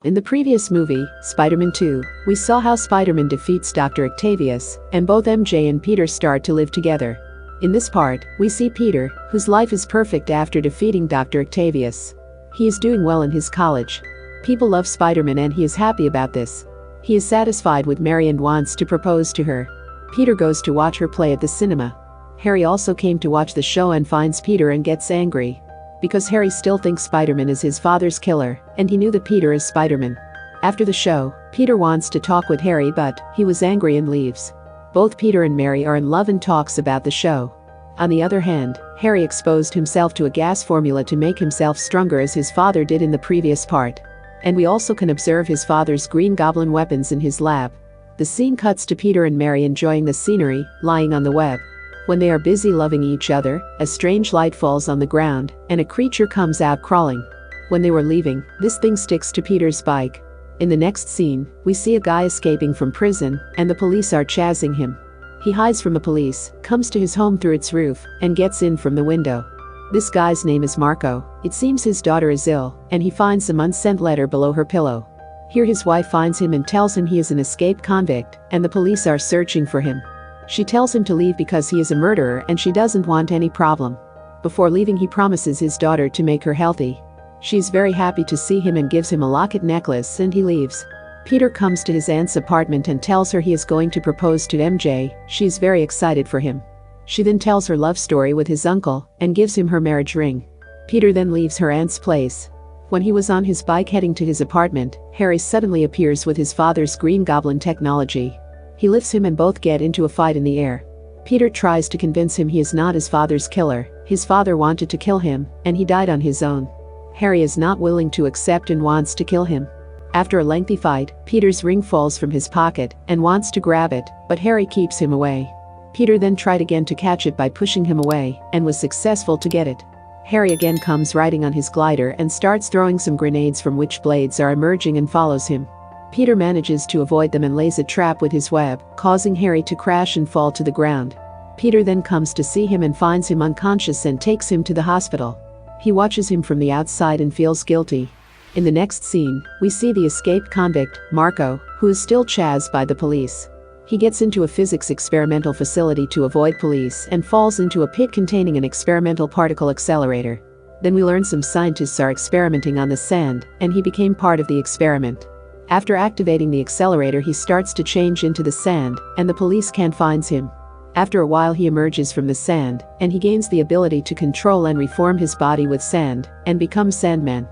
In the previous movie, Spider-Man 2, we saw how Spider-Man defeats Dr. Octavius, and both MJ and Peter start to live together. In this part, we see Peter, whose life is perfect after defeating Dr. Octavius. He is doing well in his college. People love Spider-Man and he is happy about this. He is satisfied with Mary and wants to propose to her. Peter goes to watch her play at the cinema. Harry also came to watch the show and finds Peter and gets angry. Because Harry still thinks Spider-Man is his father's killer, and he knew that Peter is Spider-Man. After the show, Peter wants to talk with Harry but he was angry and leaves. Both Peter and Mary are in love and talks about the show. On the other hand, Harry exposed himself to a gas formula to make himself stronger as his father did in the previous part. And we also can observe his father's Green Goblin weapons in his lab. The scene cuts to Peter and Mary enjoying the scenery, lying on the web. When they are busy loving each other, a strange light falls on the ground, and a creature comes out crawling. When they were leaving, this thing sticks to Peter's bike. In the next scene, we see a guy escaping from prison, and the police are chasing him. He hides from the police, comes to his home through its roof, and gets in from the window. This guy's name is Marco. It seems his daughter is ill, and he finds some unsent letter below her pillow. Here his wife finds him and tells him he is an escaped convict, and the police are searching for him. She tells him to leave because he is a murderer and she doesn't want any problem. Before leaving, he promises his daughter to make her healthy. She is very happy to see him and gives him a locket necklace and he leaves. Peter comes to his aunt's apartment and tells her he is going to propose to MJ. She is very excited for him. She then tells her love story with his uncle and gives him her marriage ring. Peter then leaves her aunt's place. When he was on his bike heading to his apartment, Harry suddenly appears with his father's Green Goblin technology. He lifts him and both get into a fight in the air. Peter tries to convince him he is not his father's killer. His father wanted to kill him, and he died on his own. Harry is not willing to accept and wants to kill him. After a lengthy fight, Peter's ring falls from his pocket and wants to grab it, but Harry keeps him away. Peter then tried again to catch it by pushing him away, and was successful to get it. Harry again comes riding on his glider and starts throwing some grenades from which blades are emerging and follows him. Peter manages to avoid them and lays a trap with his web, causing Harry to crash and fall to the ground. Peter then comes to see him and finds him unconscious and takes him to the hospital. He watches him from the outside and feels guilty. In the next scene, we see the escaped convict, Marco, who is still chased by the police. He gets into a physics experimental facility to avoid police and falls into a pit containing an experimental particle accelerator. Then we learn some scientists are experimenting on the sand, and he became part of the experiment. After activating the accelerator, he starts to change into the sand, and the police can't find him. After a while, he emerges from the sand, and he gains the ability to control and reform his body with sand, and becomes Sandman.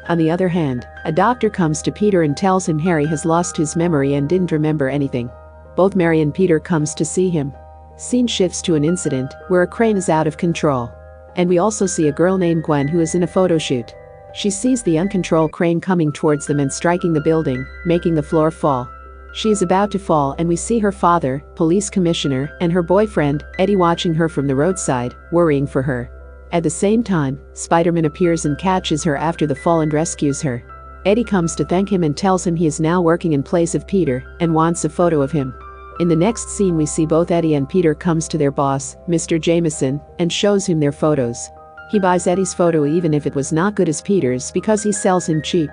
On the other hand, a doctor comes to Peter and tells him Harry has lost his memory and didn't remember anything. Both Mary and Peter comes to see him. Scene shifts to an incident where a crane is out of control. And we also see a girl named Gwen who is in a photo shoot. She sees the uncontrolled crane coming towards them and striking the building, making the floor fall. She is about to fall and we see her father, police commissioner, and her boyfriend, Eddie, watching her from the roadside, worrying for her. At the same time, Spider-Man appears and catches her after the fall and rescues her. Eddie comes to thank him and tells him he is now working in place of Peter and wants a photo of him. In the next scene, we see both Eddie and Peter comes to their boss, Mr. Jameson, and shows him their photos. He buys Eddie's photo even if it was not good as Peter's because he sells him cheap.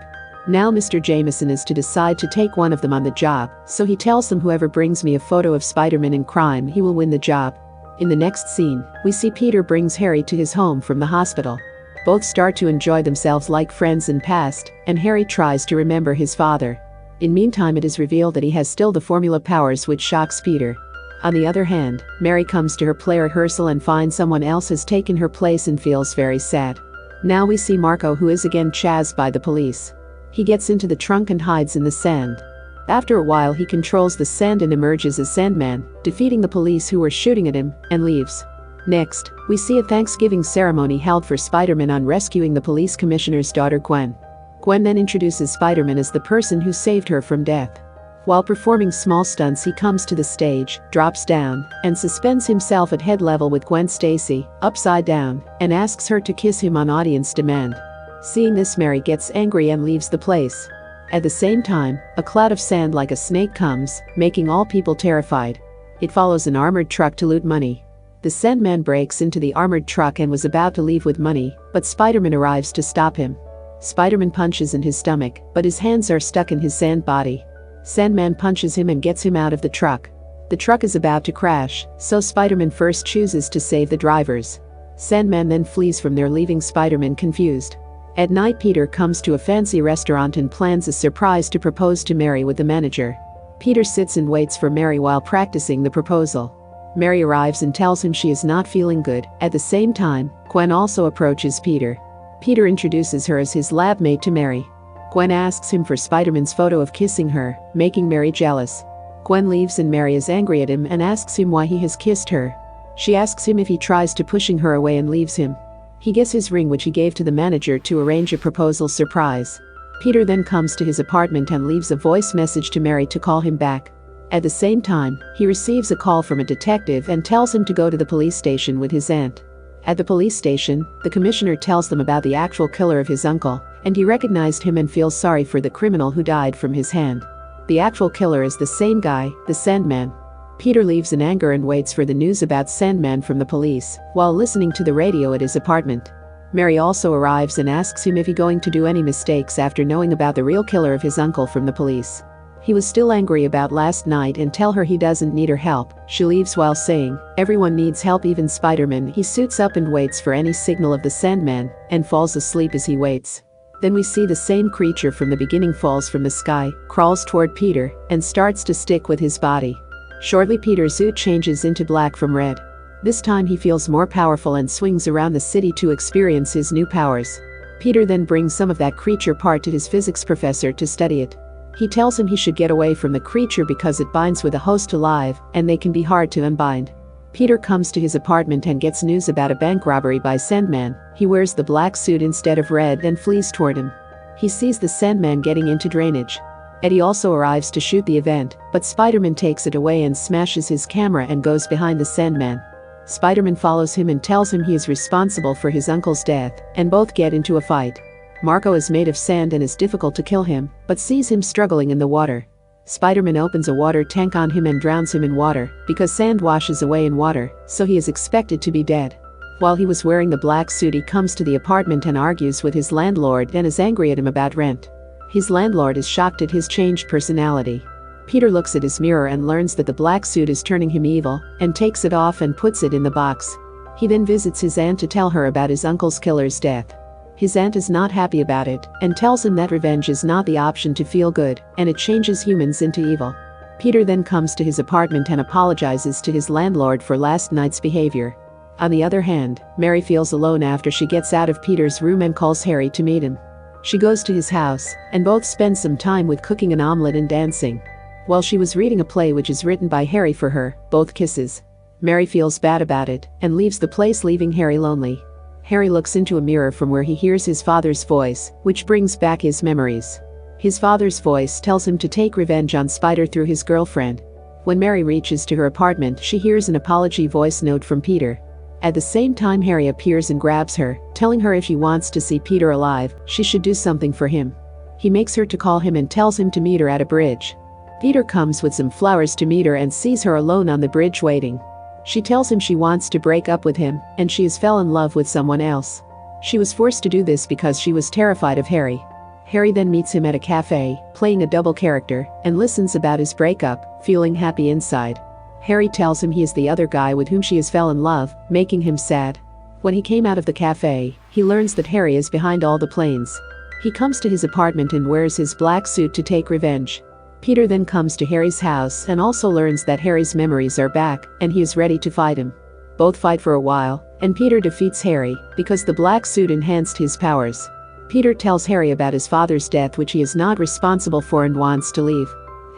Now Mr. Jameson is to decide to take one of them on the job, so he tells them whoever brings me a photo of Spider-Man in crime, he will win the job. In the next scene, we see Peter brings Harry to his home from the hospital. Both start to enjoy themselves like friends in past, and Harry tries to remember his father. In meantime, it is revealed that he has still the formula powers, which shocks Peter. On the other hand, Mary comes to her play rehearsal and finds someone else has taken her place and feels very sad. Now we see Marco, who is again chased by the police. He gets into the trunk and hides in the sand. After a while, he controls the sand and emerges as Sandman, defeating the police who were shooting at him, and leaves. Next, we see a Thanksgiving ceremony held for Spider-Man on rescuing the police commissioner's daughter Gwen. Gwen then introduces Spider-Man as the person who saved her from death. While performing small stunts, he comes to the stage, drops down, and suspends himself at head level with Gwen Stacy, upside down, and asks her to kiss him on audience demand. Seeing this, Mary gets angry and leaves the place. At the same time, a cloud of sand like a snake comes, making all people terrified. It follows an armored truck to loot money. The Sandman breaks into the armored truck and was about to leave with money, but Spider-Man arrives to stop him. Spiderman punches in his stomach, but his hands are stuck in his sand body. Sandman punches him and gets him out of the truck. The truck is about to crash, so Spiderman first chooses to save the drivers. Sandman then flees from there, leaving Spiderman confused. At night, Peter comes to a fancy restaurant and plans a surprise to propose to Mary with the manager. Peter sits and waits for Mary while practicing the proposal. Mary arrives and tells him she is not feeling good. At the same time, Gwen also approaches Peter. Peter introduces her as his lab mate to Mary. Gwen asks him for Spiderman's photo of kissing her, making Mary jealous. Gwen leaves and Mary is angry at him and asks him why he has kissed her. She asks him if he tries to pushing her away and leaves him. He gets his ring, which he gave to the manager to arrange a proposal surprise. Peter then comes to his apartment and leaves a voice message to Mary to call him back. At the same time, he receives a call from a detective and tells him to go to the police station with his aunt. At the police station, the commissioner tells them about the actual killer of his uncle, and he recognized him and feels sorry for the criminal who died from his hand. The actual killer is the same guy, the Sandman. Peter leaves in anger and waits for the news about Sandman from the police, while listening to the radio at his apartment. Mary also arrives and asks him if he's going to do any mistakes after knowing about the real killer of his uncle from the police. He was still angry about last night and tell her he doesn't need her help. She leaves while saying, "Everyone needs help, even Spiderman." He suits up and waits for any signal of the Sandman, and falls asleep as he waits. Then we see the same creature from the beginning falls from the sky, crawls toward Peter, and starts to stick with his body. Shortly, Peter's suit changes into black from red. This time he feels more powerful and swings around the city to experience his new powers. Peter then brings some of that creature part to his physics professor to study it. He tells him he should get away from the creature because it binds with a host alive, and they can be hard to unbind. Peter comes to his apartment and gets news about a bank robbery by Sandman. He wears the black suit instead of red and flees toward him. He sees the Sandman getting into drainage. Eddie also arrives to shoot the event, but Spiderman takes it away and smashes his camera and goes behind the Sandman. Spiderman follows him and tells him he is responsible for his uncle's death, and both get into a fight. Marco is made of sand and is difficult to kill him, but sees him struggling in the water. Spiderman opens a water tank on him and drowns him in water, because sand washes away in water, so he is expected to be dead. While he was wearing the black suit, he comes to the apartment and argues with his landlord and is angry at him about rent. His landlord is shocked at his changed personality. Peter looks at his mirror and learns that the black suit is turning him evil, and takes it off and puts it in the box. He then visits his aunt to tell her about his uncle's killer's death. His aunt is not happy about it, and tells him that revenge is not the option to feel good, and it changes humans into evil. Peter then comes to his apartment and apologizes to his landlord for last night's behavior. On the other hand, Mary feels alone after she gets out of Peter's room and calls Harry to meet him. She goes to his house, and both spend some time with cooking an omelet and dancing. While she was reading a play which is written by Harry for her, both kisses. Mary feels bad about it, and leaves the place, leaving Harry lonely. Harry looks into a mirror from where he hears his father's voice, which brings back his memories. His father's voice tells him to take revenge on Spider through his girlfriend. When Mary reaches to her apartment, she hears an apology voice note from Peter. At the same time, Harry appears and grabs her, telling her if she wants to see Peter alive, she should do something for him. He makes her to call him and tells him to meet her at a bridge. Peter comes with some flowers to meet her and sees her alone on the bridge waiting. She tells him she wants to break up with him, and she has fell in love with someone else. She was forced to do this because she was terrified of Harry. Harry then meets him at a cafe, playing a double character, and listens about his breakup, feeling happy inside. Harry tells him he is the other guy with whom she has fell in love, making him sad. When he came out of the cafe, he learns that Harry is behind all the planes. He comes to his apartment and wears his black suit to take revenge. Peter then comes to Harry's house and also learns that Harry's memories are back, and he is ready to fight him. Both fight for a while, and Peter defeats Harry, because the black suit enhanced his powers. Peter tells Harry about his father's death, which he is not responsible for, and wants to leave.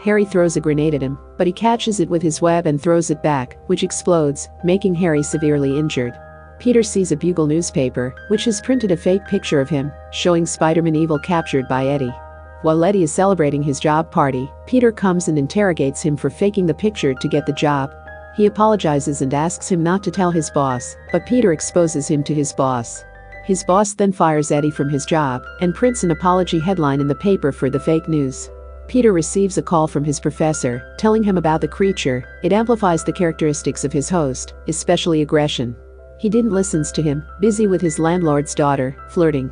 Harry throws a grenade at him, but he catches it with his web and throws it back, which explodes, making Harry severely injured. Peter sees a Bugle newspaper, which has printed a fake picture of him, showing Spiderman evil captured by Eddie. While Eddie is celebrating his job party, Peter comes and interrogates him for faking the picture to get the job. He apologizes and asks him not to tell his boss, but Peter exposes him to his boss. His boss then fires Eddie from his job, and prints an apology headline in the paper for the fake news. Peter receives a call from his professor, telling him about the creature. It amplifies the characteristics of his host, especially aggression. He didn't listen to him, busy with his landlord's daughter, flirting.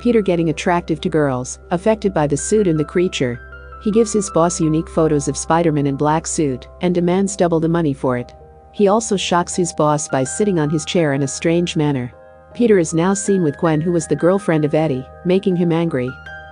Peter getting attractive to girls, affected by the suit and the creature. He gives his boss unique photos of Spider-Man in black suit and demands double the money for it. He also shocks his boss by sitting on his chair in a strange manner. Peter is now seen with Gwen, who was the girlfriend of Eddie, making him angry.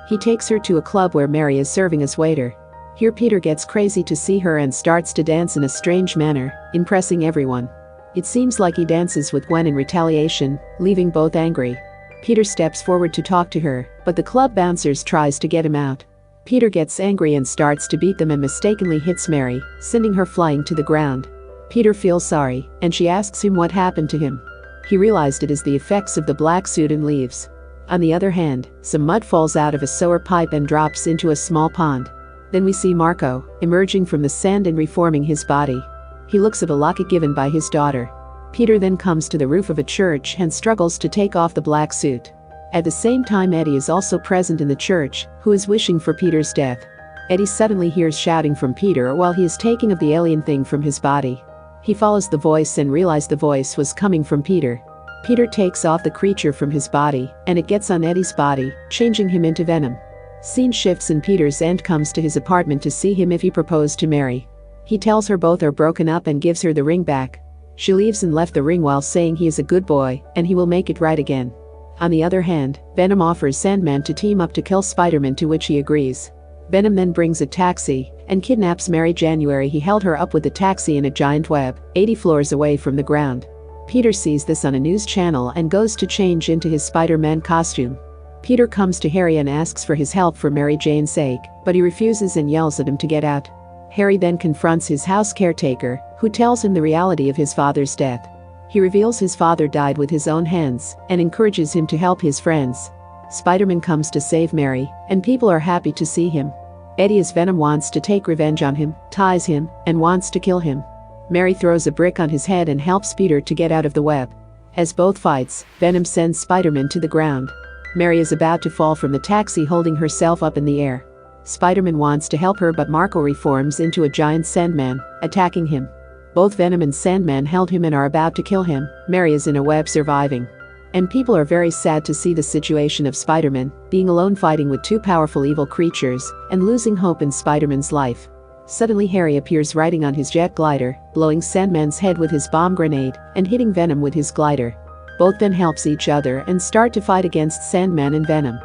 He takes her to a club where Mary is serving as waiter. Here Peter gets crazy to see her and starts to dance in a strange manner, impressing everyone. It seems like he dances with Gwen in retaliation, leaving both angry. Peter steps forward to talk to her, but the club bouncers tries to get him out. Peter gets angry and starts to beat them and mistakenly hits Mary, sending her flying to the ground. Peter feels sorry, and she asks him what happened to him. He realized it is the effects of the black suit and leaves. On the other hand, some mud falls out of a sewer pipe and drops into a small pond. Then we see Marco, emerging from the sand and reforming his body. He looks at a locket given by his daughter. Peter then comes to the roof of a church and struggles to take off the black suit. At the same time, Eddie is also present in the church, who is wishing for Peter's death. Eddie suddenly hears shouting from Peter while he is taking of the alien thing from his body. He follows the voice and realizes the voice was coming from Peter. Peter takes off the creature from his body, and it gets on Eddie's body, changing him into Venom. Scene shifts and Peter's aunt comes to his apartment to see him if he proposed to Mary. He tells her both are broken up and gives her the ring back. She leaves and left the ring while saying he is a good boy and he will make it right again. On the other hand, Venom offers Sandman to team up to kill Spider-Man, to which he agrees. Venom then brings a taxi and kidnaps Mary. January he held her up with the taxi in a giant web, 80 floors away from the ground. Peter sees this on a news channel and goes to change into his Spider-Man costume. Peter comes to Harry and asks for his help for Mary Jane's sake, but he refuses and yells at him to get out. Harry then confronts his house caretaker, who tells him the reality of his father's death. He reveals his father died with his own hands and encourages him to help his friends. Spider-Man comes to save Mary, and people are happy to see him. Eddie as Venom wants to take revenge on him, ties him, and wants to kill him. Mary throws a brick on his head and helps Peter to get out of the web. As both fights, Venom sends Spider-Man to the ground. Mary is about to fall from the taxi holding herself up in the air. Spider-Man wants to help her, but Marco reforms into a giant Sandman, attacking him. Both Venom and Sandman held him and are about to kill him. Mary is in a web surviving. And people are very sad to see the situation of Spider-Man, being alone fighting with two powerful evil creatures, and losing hope in Spider-Man's life. Suddenly Harry appears riding on his jet glider, blowing Sandman's head with his bomb grenade, and hitting Venom with his glider. Both then helps each other and start to fight against Sandman and Venom.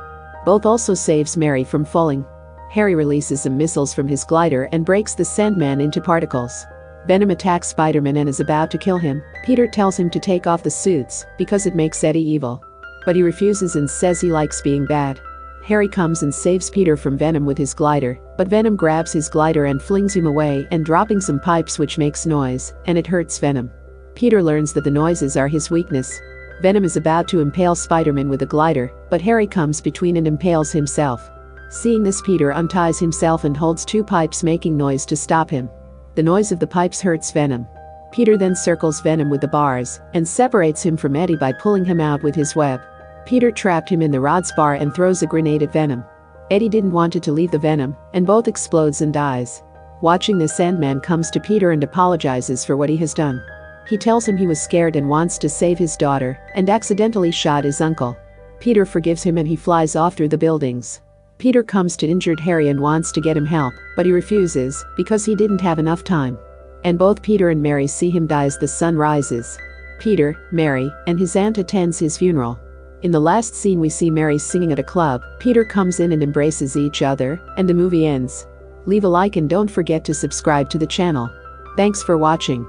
Both also saves Mary from falling. Harry releases some missiles from his glider and breaks the Sandman into particles. Venom attacks Spider-Man and is about to kill him. Peter tells him to take off the suits because it makes Eddie evil. But he refuses and says he likes being bad. Harry comes and saves Peter from Venom with his glider, but Venom grabs his glider and flings him away and dropping some pipes which makes noise, and it hurts Venom. Peter learns that the noises are his weakness. Venom is about to impale Spider-Man with a glider, but Harry comes between and impales himself. Seeing this, Peter unties himself and holds two pipes making noise to stop him. The noise of the pipes hurts Venom. Peter then circles Venom with the bars and separates him from Eddie by pulling him out with his web. Peter trapped him in the rod's bar and throws a grenade at Venom. Eddie didn't want it to leave the Venom, and both explodes and dies. Watching this, Sandman comes to Peter and apologizes for what he has done. He tells him he was scared and wants to save his daughter and accidentally shot his uncle. Peter forgives him and he flies off through the buildings. Peter comes to injured Harry and wants to get him help, but he refuses because he didn't have enough time. And both Peter and Mary see him die as the sun rises. Peter, Mary, and his aunt attends his funeral. In the last scene we see Mary singing at a club. Peter comes in and embraces each other, and the movie ends. Leave a like and don't forget to subscribe to the channel. Thanks for watching.